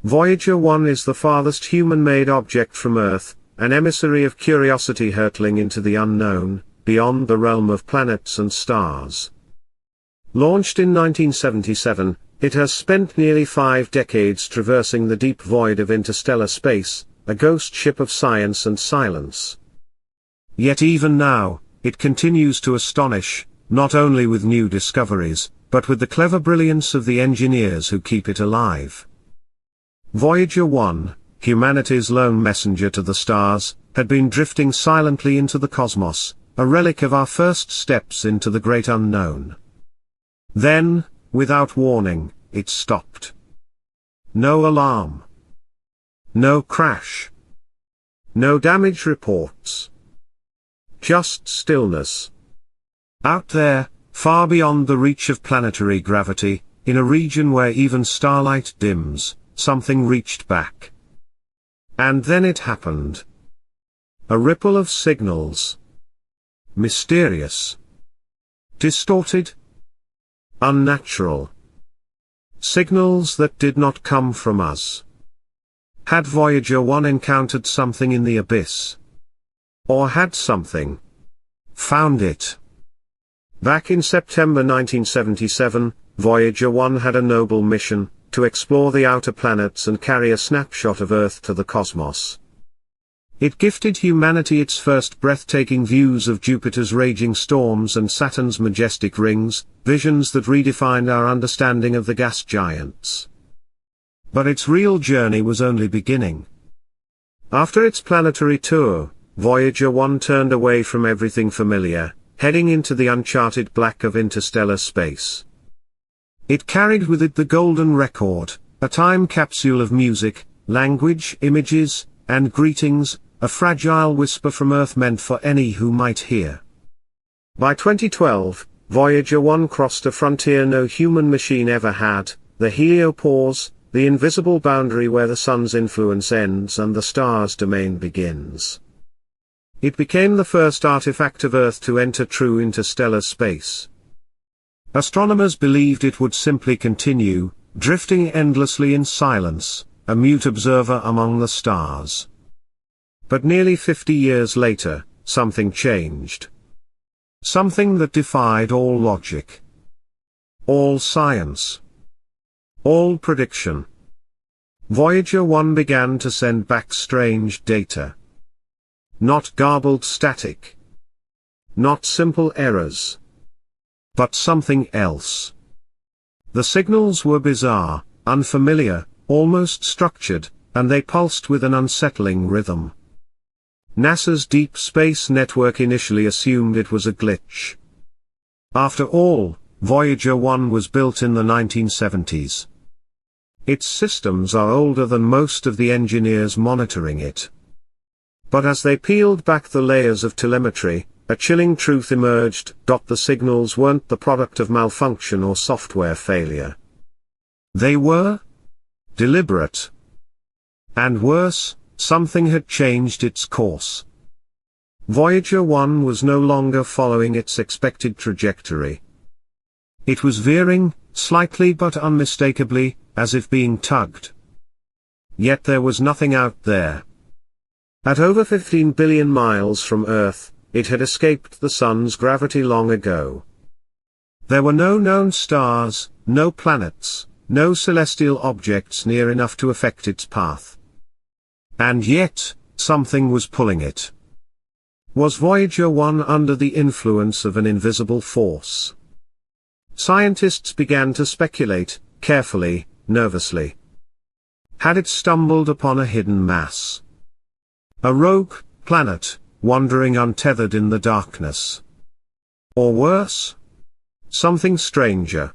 Voyager 1 is the farthest human-made object from Earth, an emissary of curiosity hurtling into the unknown, beyond the realm of planets and stars. Launched in 1977, it has spent nearly 5 decades traversing the deep void of interstellar space, a ghost ship of science and silence. Yet even now, it continues to astonish, not only with new discoveries, but with the clever brilliance of the engineers who keep it alive. Voyager 1, humanity's lone messenger to the stars, had been drifting silently into the cosmos, a relic of our first steps into the great unknown. Then, without warning, it stopped. No alarm. No crash. No damage reports. Just stillness. Out there, far beyond the reach of planetary gravity, in a region where even starlight dims, something reached back. And then it happened. A ripple of signals. Mysterious. Distorted. Unnatural. Signals that did not come from us. Had Voyager 1 encountered something in the abyss? Or had something found it? Back in September 1977, Voyager 1 had a noble mission, to explore the outer planets and carry a snapshot of Earth to the cosmos. It gifted humanity its first breathtaking views of Jupiter's raging storms and Saturn's majestic rings, visions that redefined our understanding of the gas giants. But its real journey was only beginning. After its planetary tour, Voyager 1 turned away from everything familiar, heading into the uncharted black of interstellar space. It carried with it the golden record, a time capsule of music, language, images, and greetings, a fragile whisper from Earth meant for any who might hear. By 2012, Voyager 1 crossed a frontier no human machine ever had, the heliopause, the invisible boundary where the sun's influence ends and the star's domain begins. It became the first artifact of Earth to enter true interstellar space. Astronomers believed it would simply continue, drifting endlessly in silence, a mute observer among the stars. But nearly 50 years later, something changed. Something that defied all logic. All science. All prediction. Voyager 1 began to send back strange data. Not garbled static. Not simple errors. But something else. The signals were bizarre, unfamiliar, almost structured, and they pulsed with an unsettling rhythm. NASA's Deep Space Network initially assumed it was a glitch. After all, Voyager 1 was built in the 1970s. Its systems are older than most of the engineers monitoring it. But as they peeled back the layers of telemetry, a chilling truth emerged: the signals weren't the product of malfunction or software failure. They were deliberate. And worse, something had changed its course. Voyager 1 was no longer following its expected trajectory. It was veering, slightly but unmistakably, as if being tugged. Yet there was nothing out there. At over 15 billion miles from Earth, it had escaped the sun's gravity long ago. There were no known stars, no planets, no celestial objects near enough to affect its path. And yet, something was pulling it. Was Voyager 1 under the influence of an invisible force? Scientists began to speculate, carefully, nervously. Had it stumbled upon a hidden mass? A rogue planet, wandering untethered in the darkness? Or worse? Something stranger.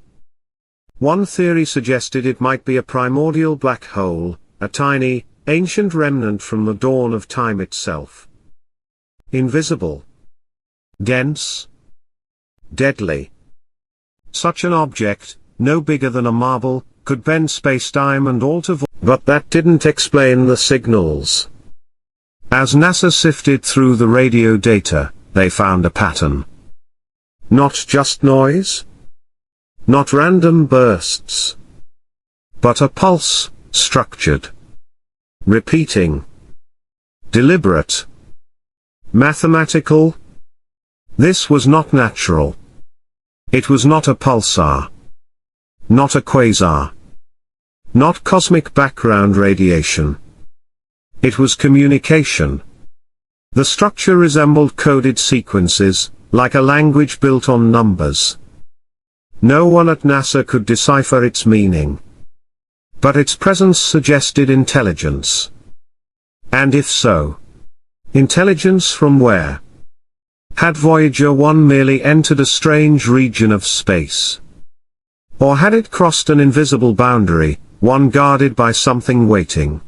One theory suggested it might be a primordial black hole, a tiny, ancient remnant from the dawn of time itself. Invisible. Dense. Deadly. Such an object, no bigger than a marble, could bend space-time and alter but that didn't explain the signals. As NASA sifted through the radio data, they found a pattern. Not just noise. Not random bursts. But a pulse, structured, repeating, deliberate, mathematical. This was not natural. It was not a pulsar, not a quasar, not cosmic background radiation. It was communication. The structure resembled coded sequences, like a language built on numbers. No one at NASA could decipher its meaning. But its presence suggested intelligence. And if so, intelligence from where? Had Voyager 1 merely entered a strange region of space? Or had it crossed an invisible boundary, one guarded by something waiting?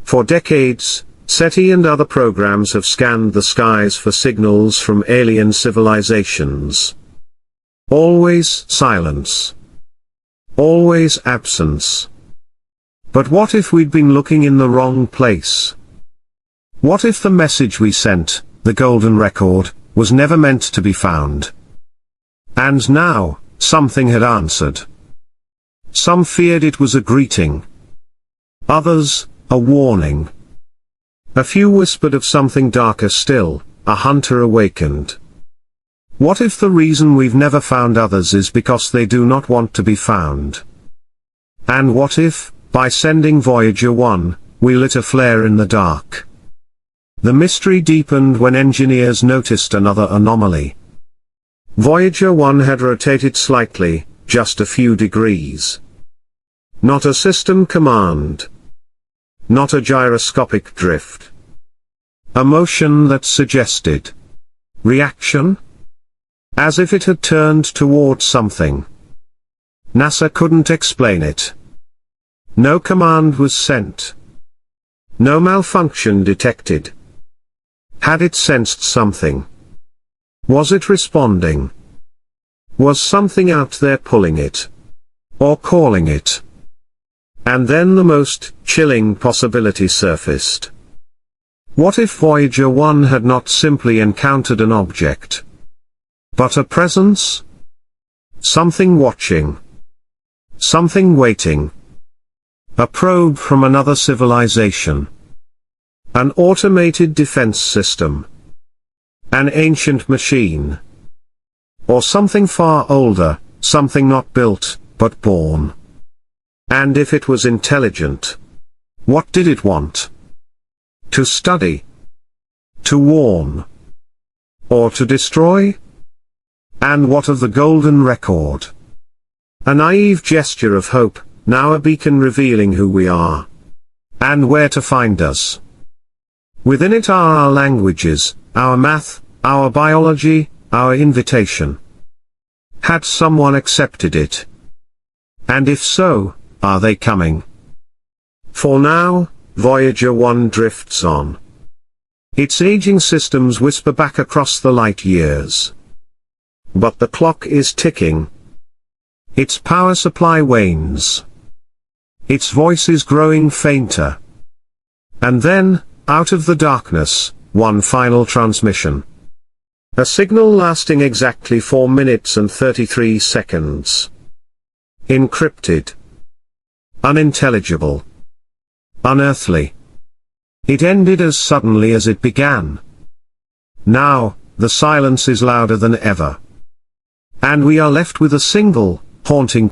For decades, SETI and other programs have scanned the skies for signals from alien civilizations. Always silence. Always absence. But what if we'd been looking in the wrong place? What if the message we sent, the golden record, was never meant to be found? And now, something had answered. Some feared it was a greeting. Others, a warning. A few whispered of something darker still. A hunter awakened. What if the reason we've never found others is because they do not want to be found? And what if, by sending Voyager 1, we lit a flare in the dark? The mystery deepened when engineers noticed another anomaly. Voyager 1 had rotated slightly, just a few degrees. Not a system command. Not a gyroscopic drift. A motion that suggested reaction? As if it had turned toward something. NASA couldn't explain it. No command was sent. No malfunction detected. Had it sensed something? Was it responding? Was something out there pulling it? Or calling it? And then the most chilling possibility surfaced. What if Voyager 1 had not simply encountered an object, but a presence? Something watching. Something waiting. A probe from another civilization. An automated defense system. An ancient machine. Or something far older, something not built, but born. And if it was intelligent, what did it want? To study? To warn? Or to destroy? And what of the golden record? A naive gesture of hope, now a beacon revealing who we are. And where to find us. Within it are our languages, our math, our biology, our invitation. Had someone accepted it? And if so, are they coming? For now, Voyager 1 drifts on. Its aging systems whisper back across the light years. But the clock is ticking. Its power supply wanes. Its voice is growing fainter. And then, out of the darkness, one final transmission. A signal lasting exactly 4 minutes and 33 seconds. Encrypted. Unintelligible. Unearthly. It ended as suddenly as it began. Now, the silence is louder than ever. And we are left with a single, haunting